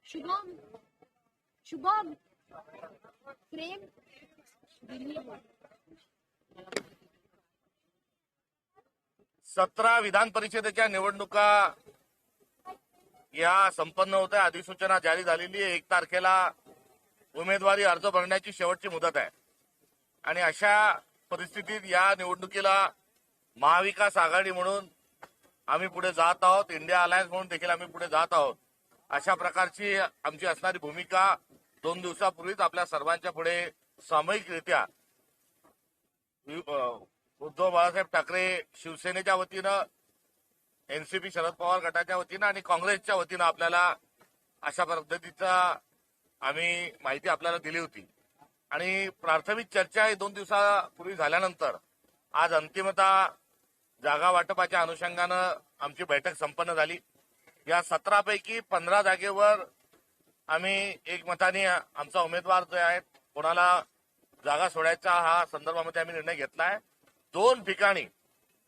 शुभम शुभम प्रेम 17 विधान परिषदेच्या निवडणुका या संपन्न होत आहे. अधिसूचना जारी झालेली आहे. 1 तारखेला उमेदवारी अर्ज भरण्याची शेवटची मुदत आहे आणि अशा परिस्थितीत या निवडणुकीला महाविकास आघाडी म्हणून आम्ही पुढे जात आहोत, इंडिया अलायन्स म्हणून देखील आम्ही पुढे जात आहोत. अशा प्रकारची आमची असणारी भूमिका 2 दिवसापूर्वीच आपल्या सर्वांच्या पुढे सामूहिकरित्या उद्धव बाळासाहेब ठाकरे शिवसेनेच्या वतीनं, एनसीपी शरद पवार गटाच्या वतीनं आणि काँग्रेसच्या वतीनं आपल्याला अशा पद्धतीचा आम्ही माहिती आपल्याला दिली होती. आणि प्राथमिक चर्चा ही 2 दिवसापूर्वी झाल्यानंतर आज अंतिमतः जागा वाटपाच्या अनुषंगानं आमची बैठक संपन्न झाली. या 17 पैकी 15 जागेवर आम्ही एकमताने आमचा उमेदवार जो आहे कोणाला जागा सोडायचा हा संदर्भामध्ये आम्ही निर्णय घेतला आहे. 2 ठिकाणी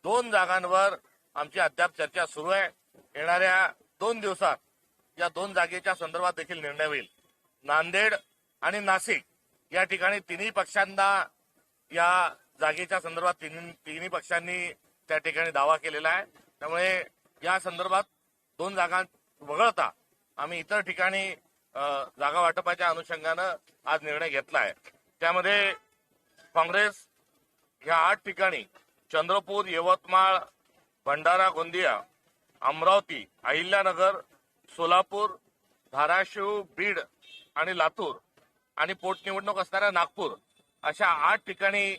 2 जागांवर आमची अद्याप चर्चा सुरू आहे. येणाऱ्या 2 दिवसात या 2 जागेच्या संदर्भात देखील निर्णय होईल. नांदेड आणि नाशिक या ठिकाणी तिन्ही पक्षांना या जागेच्या संदर्भात तिन्ही पक्षांनी त्या ठिकाणी दावा केलेला आहे. त्यामुळे या संदर्भात 2 जागा वगळता आम्ही इतर ठिकाणी जागा वाटपाच्या अनुषंगानं आज निर्णय घेतला आहे. त्यामध्ये काँग्रेस ह्या 8 ठिकाणी चंद्रपूर, यवतमाळ, भंडारा, गोंदिया, अमरावती, अहिल्यानगर, सोलापूर, धाराशिव, बीड आणि लातूर आणि पोटनिवडणूक असणाऱ्या नागपूर अशा 8 ठिकाणी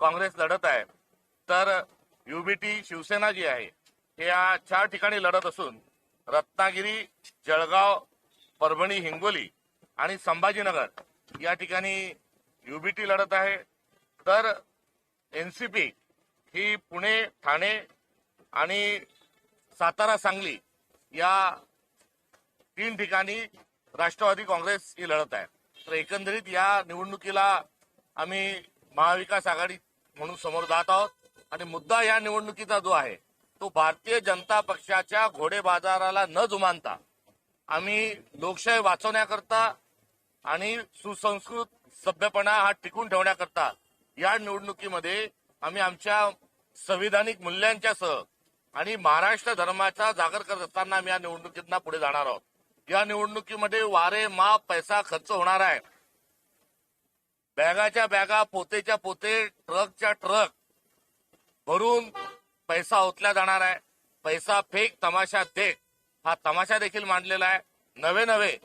काँग्रेस लढत आहे. तर युबीटी शिवसेना जी आहे हे या 4 ठिकाणी लढत असून रत्नागिरी, जळगाव, परभणी, हिंगोली आणि संभाजीनगर या ठिकाणी युबीटी लढत आहे. तर एनसीपी ही पुणे, ठाणे आणि सातारा, सांगली या 3 ठिकाणी राष्ट्रवादी काँग्रेस ही लढत आहे. तर एकंदरीत या निवडणुकीला आम्ही महाविकास आघाडी म्हणून समोर जात आहोत आणि मुद्दा या निवडणुकीचा जो आहे तो भारतीय जनता पक्षाच्या घोडेबाजाराला न जुमानता आम्ही लोकशाही वाचवण्याकरता आणि सुसंस्कृत सभ्यपणा हा टिकून ठेवण्याकरता या निवडणुकीमध्ये आम्ही आमच्या संविधानिक मूल्यांच्यासह आणि महाराष्ट्र धर्माचा जागर करत असताना आम्ही या निवडणुकीतना पुढे जाणार आहोत. या निवडणुकीमध्ये वारे माप पैसा खर्च होणार आहे. बॅगाच्या बॅगा, पोतेच्या पोते, ट्रकच्या ट्रक भरून पैसा ओतला जाणार आहे. पैसा फेक, तमाशा देख हा तमाशा देखील मांडलेला आहे. नवे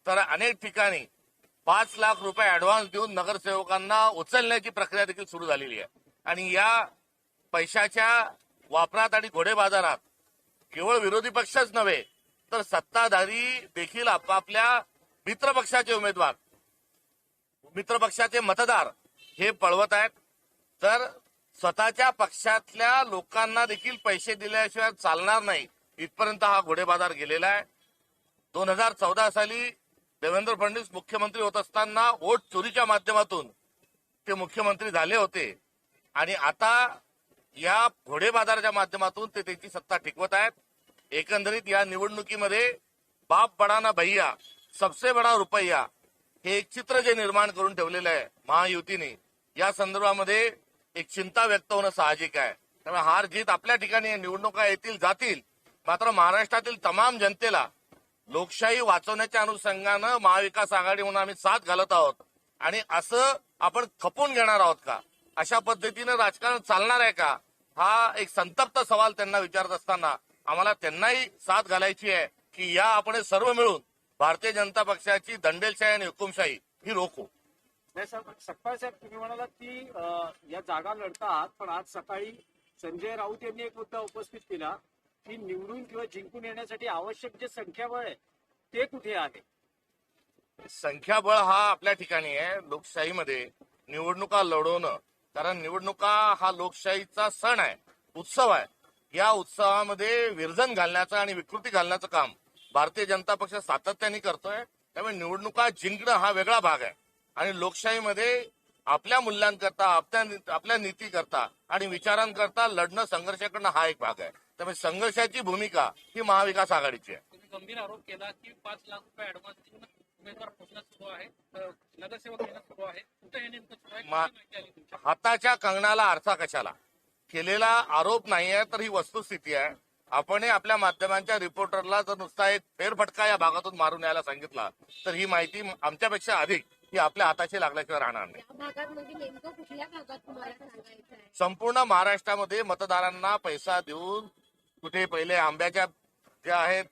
तर अनेक ठिकाणी 5 लाख रुपये ऍडव्हान्स देऊन नगरसेवकांना उचलण्याची प्रक्रिया देखील सुरू झालेली आहे. आणि या पैशाच्या वापरात आणि घोडेबाजारात केवळ विरोधी पक्षच नव्हे तर सत्ताधारी देखील आपापल्या मित्रपक्षाचे उमेदवार, मित्रपक्षाचे मतदार हे पळवत आहेत. तर स्वतःच्या पक्षातल्या लोकांना देखील पैसे दिल्याशिवाय चालणार नाही इथपर्यंत हा घोडेबाजार गेलेला आहे. 2014 साली देवेंद्र फडणवीस मुख्यमंत्री होत असताना वोट चोरीच्या माध्यमातून ते मुख्यमंत्री झाले होते आणि आता या घोडेबाजाराच्या माध्यमातून ते त्यांची सत्ता टिकवत आहेत. एकंदरीत या निवडणुकीमध्ये बाप बडा ना भैया सबसे बडा रुपया हे एक चित्र जे निर्माण करून ठेवलेलं आहे महायुतीने, या संदर्भामध्ये एक चिंता व्यक्त होणं साहजिक आहे. त्यामुळे हार जीत आपल्या ठिकाणी निवडणुका येतील जातील, मात्र महाराष्ट्रातील तमाम जनतेला लोकशाही वाचवण्याच्या अनुषंगानं महाविकास आघाडी म्हणून आम्ही साथ घालत आहोत. आणि असं आपण खपून घेणार आहोत का, अशा पद्धतीनं राजकारण चालणार आहे का, हा एक संतप्त सवाल त्यांना विचारत असताना आम्हाला त्यांनाही साथ घालायची आहे की या आपण सर्व मिळून भारतीय जनता पक्षाची दंडेलशाही आणि हुकुमशाही ही रोखू. नाही सपकाळ साहेब, तुम्ही म्हणालात की या जागा लढतात, पण आज सकाळी संजय राऊत यांनी एक मुद्दा उपस्थित केला की निवडून किंवा जिंकून येण्यासाठी आवश्यक जे संख्याबळ आहे ते कुठे आहे. संख्याबळ हा आपल्या ठिकाणी आहे. लोकशाहीमध्ये निवडणुका लढवणं, कारण निवडणुका हा लोकशाहीचा सण आहे, उत्सव आहे. या उत्सवामध्ये विरजन घालण्याचं आणि विकृती घालण्याचं काम भारतीय जनता पक्ष सातत्याने करतोय. त्यामुळे निवडणुका जिंकणं हा वेगळा भाग आहे आणि लोकशाहीमध्ये आपल्या मूल्यांकरता, आपल्या नीतीकरता आणि विचारांकरता लढणं, संघर्ष करणं हा एक भाग आहे. त्यामुळे संघर्षाची भूमिका ही महाविकास आघाडीची आहे. तुम्ही गंभीर आरोप केला की 5 लाख रुपये ऍडव्हान्स देऊन उमेदवार पोहोचणं सुरू आहे, नगरसेवक येणं सुरू आहे. कुठं हे नेमकं सुरू आहे? किती माहिती आली तुमच्या? हाताच्या कंगणाला आरसा कशाला? केलेला आरोप नाहीये तर ही वस्तुस्थिती आहे. आपण आपल्या माध्यमांच्या रिपोर्टरला जर नुसता एक फेरफटका या भागातून मारून यायला सांगितला तर ही माहिती आमच्यापेक्षा अधिक ही आपल्या हाताशी लागल्याशिवाय राहणार नाही. या भागात म्हणजे नेमकं कुठल्या भागात तुम्हाला सांगायचं आहे? संपूर्ण महाराष्ट्रामध्ये मतदारांना पैसा देऊन कुठे पहिले आंब्याच्या ज्या आहेत,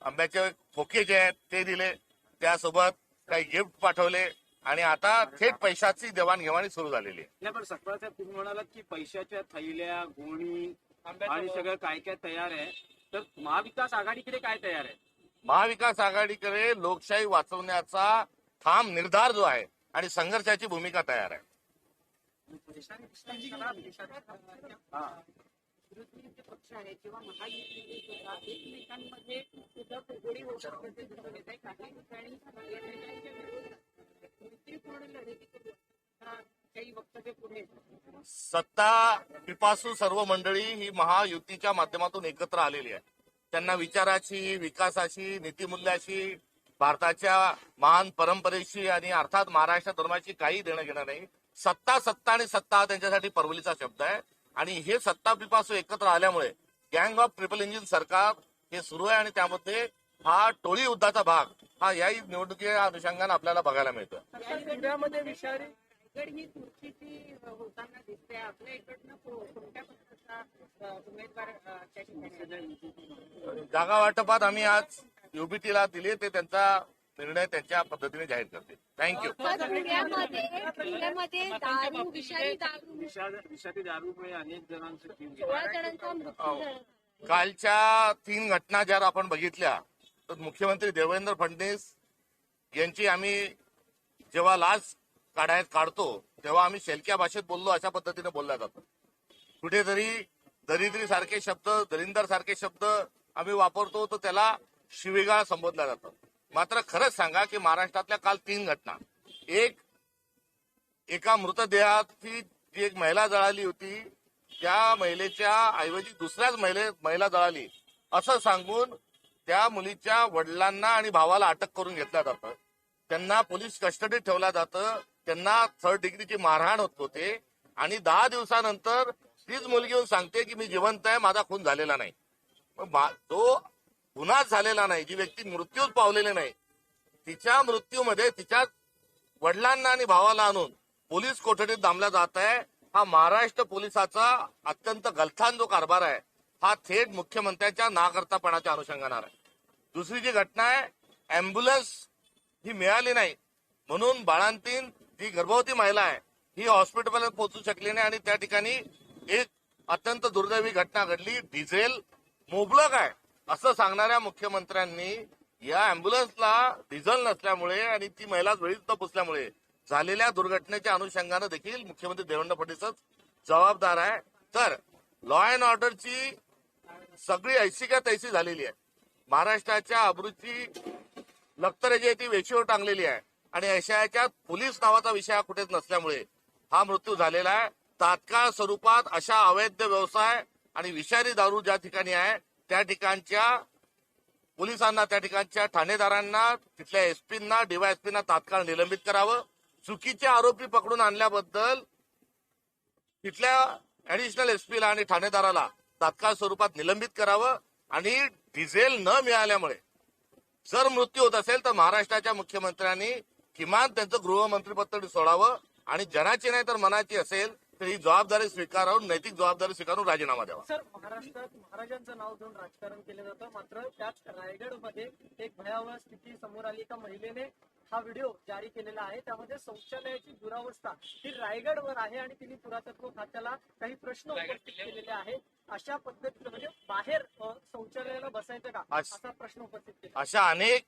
आंब्याचे खोके जे आहेत ते दिले, त्यासोबत काही गिफ्ट पाठवले आणि आता थेट पैशाची देवाणघेवाणी सुरू झालेली आहे. नाही, पण सकपाळ साहेब तुम्ही म्हणालात की पैशाच्या थैल्या, गोणी आणि सगळं काय काय तयार आहे, तर महाविकास आघाडीकडे काय तयार आहे? महाविकास आघाडीकडे लोकशाही वाचवण्याचा ठाम निर्धार जो आहे आणि संघर्षाची भूमिका तयार आहे. हा. विरोधी जे पक्ष आहे किंवा महायुती सुद्धा एकमेकांमध्ये सुद्धा फुगडी होताना दिसून येत आहे. काही ठिकाणी एकमेकांच्या विरोधात मैत्रीपूर्ण लढती काही वक्तव्य पुढे येतात. सत्ता पिपासू सर्व मंडळी ही महायुतीच्या माध्यमातून एकत्र आलेली आहे. त्यांना विचाराची, विकासाची, नीतिमूल्याशी, भारताच्या महान परंपरेशी आणि अर्थात महाराष्ट्र धर्माची काही देणं घेणं नाही. सत्ता सत्ता आणि सत्ता हा त्यांच्यासाठी परवलीचा शब्द आहे आणि हे सत्ता पिपासू एकत्र आल्यामुळे गँग ऑफ ट्रिपल इंजिन सरकार हे सुरू आहे आणि त्यामध्ये हा टोळी युद्धाचा भाग हा याही निवडणुकीच्या अनुषंगाने आपल्याला बघायला मिळतो. रायगड ही चुरशीची होताना दिसते. आपल्या इकडनं कोणत्या पक्षाचा उमेदवार त्या ठिकाणी? जागा वाटपात आम्ही आज युबीटीला दिली, ते त्यांचा निर्णय त्यांच्या पद्धतीने जाहीर करते. थँक्यू. पुण्यामध्ये दारू, विषारी दारू, विषारी दारूमुळे अनेक जणांचा जीव गेला. 16 जणांचा मृत्यू झाला. कालच्या 3 घटना जर आपण बघितल्या तर मुख्यमंत्री देवेंद्र फडणवीस यांची आम्ही जेव्हा लाच काढतो तेव्हा आम्ही शेलक्या भाषेत बोललो अशा पद्धतीने बोलला जातो. कुठेतरी दरिद्री सारखे शब्द, दरिंदर सारखे शब्द आम्ही वापरतो तर त्याला शिवीगाळ संबोधला जातो. मात्र खरंच सांगा की महाराष्ट्रातल्या काल 3 घटना, एका मृतदेहाची जी एक महिला जळाली होती त्या महिलेच्या ऐवजी दुसऱ्याच महिला जळाली असं सांगून त्या मुलीच्या वडिलांना आणि भावाला अटक करून घेतलं जातं. त्यांना पोलीस कस्टडीत ठेवलं जातं. त्यांना 3rd डिग्रीची मारहाण होत होते आणि 10 दिवसानंतर तीच मुलगी येऊन सांगते की मी जिवंत आहे, माझा खून झालेला नाही. तो गुन्हाच झालेला नाही, जी व्यक्ती मृत्यूच पावलेली नाही, तिच्या मृत्यूमध्ये तिच्या वडिलांना आणि भावाला आणून पोलीस कोठडीत डांबला जात आहे. हा महाराष्ट्र पोलिसाचा अत्यंत गलथान जो कारभार आहे हा थेट मुख्यमंत्र्यांच्या नाकर्तापणाच्या अनुषंगाने आहे. दुसरी जी घटना आहे, अँब्युलन्स ही मिळाली नाही म्हणून बाळांतीन जी गर्भवती महिला आहे ही हॉस्पिटलमध्ये पोहोचू शकली नाही आणि त्या ठिकाणी एक अत्यंत दुर्दैवी घटना घडली. डिझेल मुबलक आहे असं सांगणाऱ्या मुख्यमंत्र्यांनी या अँब्युलन्सला डिझेल नसल्यामुळे आणि ती महिला वेळीच न पोचल्यामुळे झालेल्या दुर्घटनेच्या अनुषंगाने देखील मुख्यमंत्री देवेंद्र फडणवीसच जबाबदार आहे. तर लॉ अँड ऑर्डरची सगळी ऐशी का तैसी झालेली आहे. महाराष्ट्राच्या अब्रूची लखतरे जी आहे ती वेशीवर टांगलेली आहे आणि ऐशाच्या पोलीस नावाचा विषय कुठेच नसल्यामुळे हा मृत्यू झालेला आहे. तात्काळ स्वरूपात अशा अवैध व्यवसाय आणि विषारी दारू ज्या ठिकाणी आहे त्या ठिकाणच्या पोलिसांना, त्या ठिकाणच्या ठाणेदारांना, तिथल्या एसपींना, डीवायएसपींना तात्काळ निलंबित करावं. चुकीचे आरोपी पकडून आणल्याबद्दल तिथल्या ऍडिशनल एसपीला आणि ठाणेदाराला तात्काळ स्वरूपात निलंबित करावं आणि डिझेल न मिळाल्यामुळे जर मृत्यू होत असेल तर महाराष्ट्राच्या मुख्यमंत्र्यांनी किमान त्यांचं गृहमंत्रीपद तरी सोडावं आणि जनाची नाही तर मनाची असेल तर ही जबाबदारी स्वीकारून, नैतिक जबाबदारी स्वीकारून राजीनामा द्यावा. सर, महाराष्ट्रात महाराजांचं नाव घेऊन राजकारण केलं जातं, मात्र त्याच रायगडमध्ये एक भयावह स्थिती समोर आली. एका महिलेने हा व्हिडिओ जारी केलेला आहे, त्यामध्ये शौचालयाची दुरावस्था ही रायगडवर आहे आणि तिने पुरातत्व खात्याला काही प्रश्न उपस्थित केलेले आहेत. अशा पद्धतीनं म्हणजे बाहेर शौचालयाला बसायचं का असा प्रश्न उपस्थित केला. अशा अनेक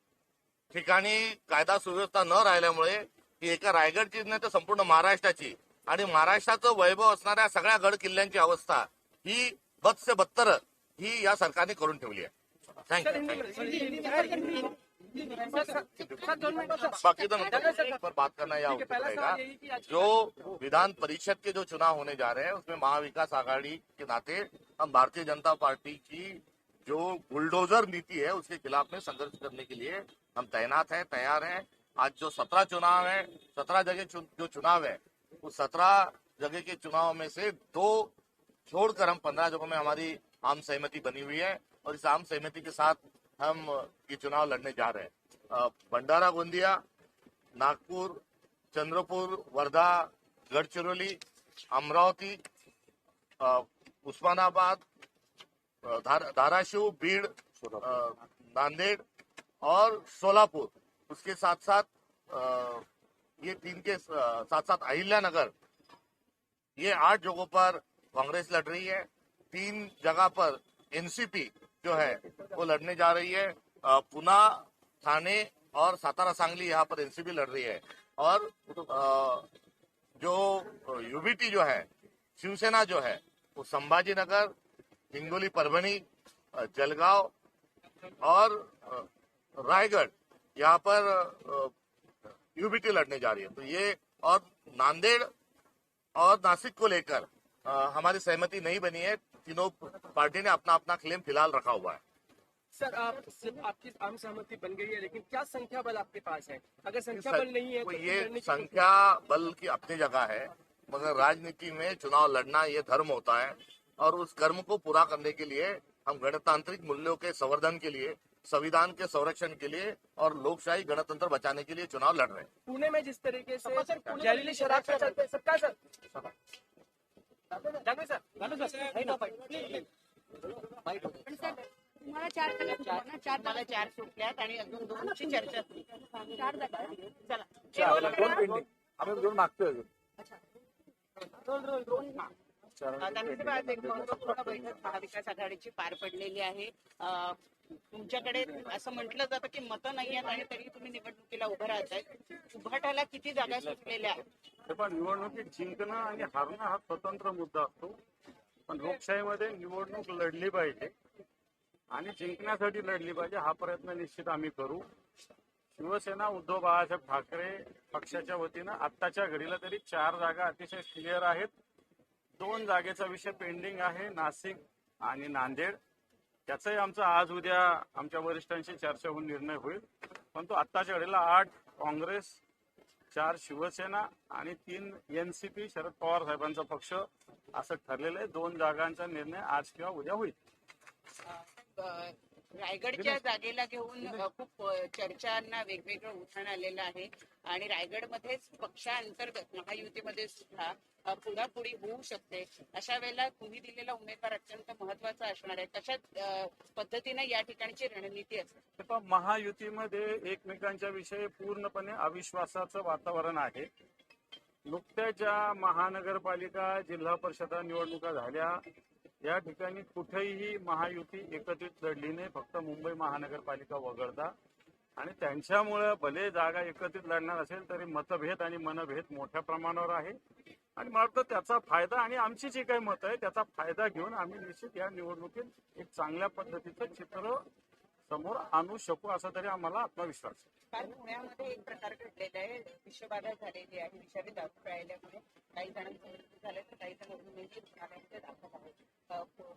ठिकाणी कायदा सुव्यवस्था न राहिल्यामुळे ही एका रायगडची नाही तर संपूर्ण महाराष्ट्राची आणि महाराष्ट्राचं वैभव असणाऱ्या सगळ्या गड किल्ल्यांची अवस्था ही बद से बदतर ही या सरकारने करून ठेवली आहे. थैंक बाकी तो पर बात करना यह उचित रहेगा, जो विधान परिषद के जो चुनाव होने जा रहे हैं उसमें महाविकास आघाड़ी के नाते हम भारतीय जनता पार्टी की जो बुलडोजर नीति है उसके खिलाफ में संघर्ष करने के लिए हम तैनात हैं, तैयार हैं। आज जो 17 चुनाव है, 17 जगह जो चुनाव है, उस 17 जगह के चुनाव में से 2 छोड़कर हम 15 जगहों में हमारी आम सहमति बनी हुई है और इस आम सहमति के साथ हम ये चुनाव लड़ने जा रहे हैं। भंडारा गोंदिया, नागपुर, चंद्रपुर, वर्धा, गढ़चिरौली, अमरावती, उस्मानाबाद, धाराशिव, बीड़, नांदेड़ और सोलापुर, उसके साथ साथ ये 3 के साथ साथ अहिल्यानगर, ये 8 जगहों पर कांग्रेस लड़ रही है। 3 जगह पर एनसीपी जो है वो लड़ने जा रही है। पुणे, ठाणे और सातारा सांगली यहाँ पर एनसीपी लड़ रही है। और जो यूबीटी जो है, शिवसेना जो है, वो संभाजीनगर, हिंगोली, परभणी, जलगांव और रायगढ़ यहाँ पर यूबीटी लड़ने जा रही है। तो ये और नांदेड़ और नासिक को लेकर हमारी सहमति नहीं बनी है। तीनों पार्टी ने अपना अपना क्लेम फिलहाल रखा हुआ है। सर, आपकी आम सहमति बन गई है, लेकिन क्या संख्या बल आपके पास है? अगर संख्या बल नहीं है तो ये संख्या बल की अपनी जगह है, मगर राजनीति में चुनाव लड़ना ये धर्म होता है और उस कर्म को पूरा करने के लिए हम गणतांत्रिक मूल्यों के संवर्धन के लिए, संविधान के संरक्षण के लिए और लोकशाही गणतंत्र बचाने के लिए चुनाव लड़ रहे हैं। पुणे में जिस तरीके से जहरीली शराब के चलते सबका सर पण सर, तुम्हाला 4 जागा ना, 4 मला 4 सुटल्यात आणि अजून 2ची चर्चा सुरू आहे. 4 जागा. चला आम्ही 2 मागतोय अजून. नगरसेवक आज एक महत्वपूर्ण बैठक महाविकास आघाडीची पार पडलेली आहे. तुमच्याकडे असं म्हटलं जातं की मतं नाही आहेत आणि तरी तुम्ही निवडणुकीला उभं राहताय. उभाटाला किती जागा सुटलेल्या आहेत? पण निवडणुकीत जिंकणं आणि हारणं हा स्वतंत्र मुद्दा असतो, पण लोकशाहीमध्ये निवडणूक लढली पाहिजे आणि जिंकण्यासाठी लढली पाहिजे. हा प्रयत्न निश्चित आम्ही करू. शिवसेना उद्धव बाळासाहेब ठाकरे पक्षाच्या वतीनं आत्ताच्या घडीला तरी 4 जागा अतिशय क्लिअर आहेत. 2 जागेचा विषय पेंडिंग आहे, नाशिक आणि नांदेड. त्याचाही आमचा आज उद्या आमच्या वरिष्ठांशी चर्चा होऊन निर्णय होईल. पण तो आत्ताच्या घडीला 8 काँग्रेस, 4 शिवसेना आणि 3 एनसीपी शरद पवार साहेबांचा पक्ष असं ठरलेलं आहे. 2 जागांचा निर्णय आज किंवा उद्या होईल. रायगडच्या जागेला घेऊन खूप चर्चांना वेगवेगळं उठाण आलेलं आहे आणि रायगडमध्येच पक्षांतर्गत महायुतीमध्ये सुद्धा पुढापुढी होऊ शकते. अशा वेळेला तुम्ही दिलेला उमेदवार अत्यंत महत्वाचा असणार आहे. कशा पद्धतीने या ठिकाणची रणनीती असेल? महायुतीमध्ये एकमेकांच्या विषयी पूर्णपणे अविश्वासाचं वातावरण आहे. नुकत्याच ज्या महानगरपालिका, जिल्हा परिषद निवडणुका झाल्या, या ठिकाणी कुठेही महायुती एकत्रित लढली नाही, फक्त मुंबई महानगरपालिका वगळता. आणि त्यांच्यामुळे भले जागा एकत्रित लढणार असेल तरी मतभेद आणि मनभेद मोठ्या प्रमाणावर आहे. आणि मला वाटतं त्याचा फायदा आणि आमची जी काही मतं आहे त्याचा फायदा घेऊन आम्ही निश्चित या निवडणुकीत एक चांगल्या पद्धतीचं चित्र समोर आणू शकू असा तरी आम्हाला आत्मविश्वास आहे. कारण पुण्यामध्ये एक प्रकार घडलेला आहे, विषबाधा झालेली आहे. विषारी दारू प्यायल्यामुळे काही जणांचा मृत्यू झाला तर काही जण रुग्णालयामध्ये दाखल आहेत.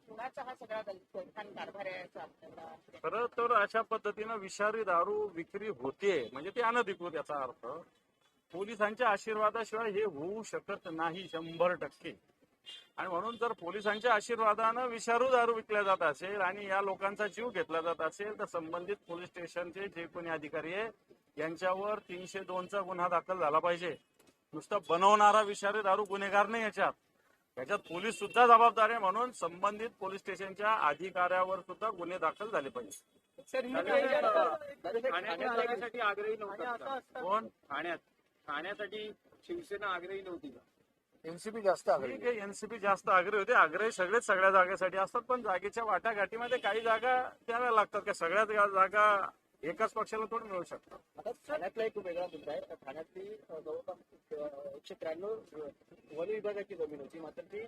पुण्याचा हा सगळा गलथान कारभार आहे असं आपल्याला. खरं तर अशा पद्धतीनं विषारी दारू विक्री होते म्हणजे ते अनधिकृत, याचा अर्थ पोलिसांच्या आशीर्वादाशिवाय हे होऊ शकत नाही 100%. आणि म्हणून जर पोलिसांच्या आशीर्वादानं विषारू दारू विकल्या जात असेल आणि या लोकांचा जीव घेतला जात असेल तर संबंधित पोलीस स्टेशनचे जे कोणी अधिकारी आहे यांच्यावर 302चा गुन्हा दाखल झाला पाहिजे. नुसतं बनवणारा विषारी दारू गुन्हेगार नाही, याच्यात पोलीस सुद्धा जबाबदार आहे. म्हणून संबंधित पोलीस स्टेशनच्या अधिकाऱ्यावर सुद्धा गुन्हे दाखल झाले पाहिजे. ठाण्यासाठी आग्रही नव्हता कोण? ठाण्यासाठी शिवसेना आग्रही नव्हती का? एनसीपी जास्त आग्रही. एनसीपी जास्त आग्रही होते. आग्रही सगळेच सगळ्या जागेसाठी असतात, पण जागेच्या वाटाघाटीमध्ये काही जागा द्याव्या लागतात. का सगळ्याच जागा एकाच पक्षाला थोडं मिळू शकतात. आता ठाण्यातला एक वेगळा मुद्दा आहे. ठाण्यातली जवळपास 193 वन विभागाची जमीन होती, मात्र ती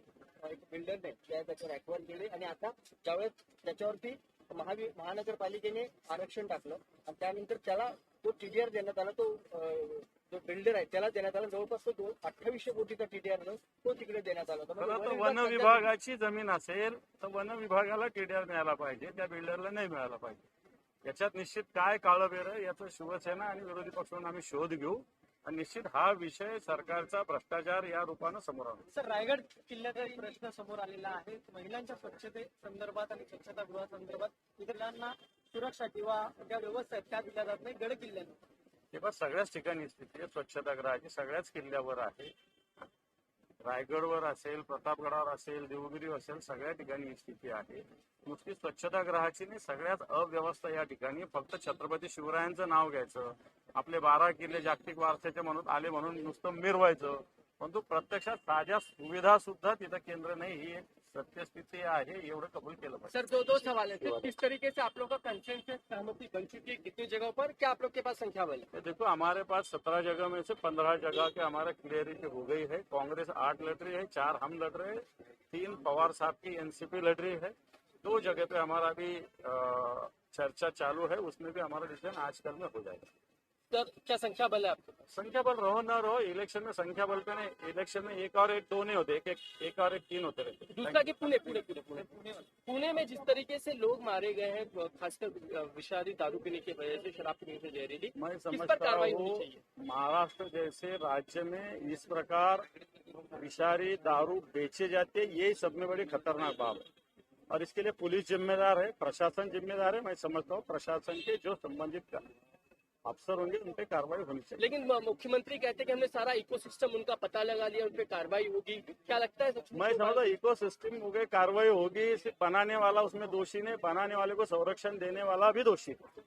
एक बिल्डरने त्याच्यावर ऍक्वायर केली आणि आता ज्यावेळेस त्याच्यावरती महानगरपालिकेने आरक्षण टाकलं आणि त्यानंतर त्याला तो टीडीआर देण्यात आला, तो जो बिल्डर आहे त्याला देण्यात आला, जवळपास तो 2800 कोटीचा टीडीआर तो तिकडे देण्यात आला. खरं तर वन विभागाची जमीन असेल तर वन विभागाला टीडीआर मिळाला पाहिजे, त्या बिल्डरला नाही मिळाला पाहिजे. याच्यात निश्चित काय काळं बेरं याचं शिवसेना आणि विरोधी पक्ष म्हणून आम्ही शोध घेऊ आणि निश्चित हा विषय सरकारचा भ्रष्टाचार या रूपानं समोर आणू. सर, रायगड किल्ल्याचा एक प्रश्न समोर आलेला आहे. महिलांच्या स्वच्छते संदर्भात आणि स्वच्छतागृहासंदर्भात इतरांना सुरक्षा किंवा ज्या व्यवस्था आहेत त्या दिल्या जात नाही गड किल्ल्याने. तेव्हा सगळ्याच ठिकाणी स्थिती आहे, स्वच्छतागृहाची सगळ्याच किल्ल्यावर आहे. रायगडवर असेल, प्रतापगडावर असेल, देवगिरी असेल, सगळ्या ठिकाणी ही स्थिती आहे. नुसती स्वच्छतागृहाची नाही, सगळ्याच अव्यवस्था या ठिकाणी. फक्त छत्रपती शिवरायांचं नाव घ्यायचं, आपले 12 किल्ले जागतिक वारसाचे म्हणून आले म्हणून नुसतं मिरवायचं, परंतु प्रत्यक्षात साध्या सुविधा सुद्धा तिथं केंद्र नाही, ही एक सत्यस्थिती आहे, एवढं कबूल केलं पाहिजे. सर, दो सवाल है. किस तरीके से आप लोग का कंसेंसस सहमति बन चुकी है, कितनी जगहों पर, क्या आप लोग के पास संख्या बल है? तो देखो, हमारे पास 17 जगह में से 15 जगह के हमारा क्लियरिटी हो गई है. कांग्रेस 8 लड़ रही है, 4 हम लड़ रहे हैं, 3 पवार साहब की एनसीपी लड़ रही है. 2 जगह पे हमारा अभी चर्चा चालू है, उसमें भी हमारा डिसीजन आजकल में हो जाएगा. सर, क्या संख्या बल है आपके? संख्या बल रहो न रहो, इलेक्शन में संख्या बल पे नहीं, इलेक्शन में 1 और 1 2 नहीं होते, एक और 1 3 होते रहते. दूसरा कि पुणे में जिस तरीके से लोग मारे गए हैं, खासकर विषादी दारू पीने की वजह से, शराब पीने से जहरीली, मैं इस पर समझता कार्रवाई होनी हूँ चाहिए. महाराष्ट्र जैसे राज्य में इस प्रकार विषारी दारू बेचे जाते, ये सब में बड़ी खतरनाक बात है और इसके लिए पुलिस जिम्मेदार है, प्रशासन जिम्मेदार है. मैं समझता हूँ प्रशासन के जो संबंधित अफसर होंगे उन पे कार्रवाई होनी चाहिए. लेकिन मुख्यमंत्री कहते हैं कि हमने सारा इकोसिस्टम उनका पता लगा लिया, उन पे कार्रवाई होगी. क्या लगता है? मैं समझता इको सिस्टम हो गए, कार्रवाई होगी. सिर्फ बनाने वाला उसमें दोषी नहीं, बनाने वाले को संरक्षण देने वाला भी दोषी है.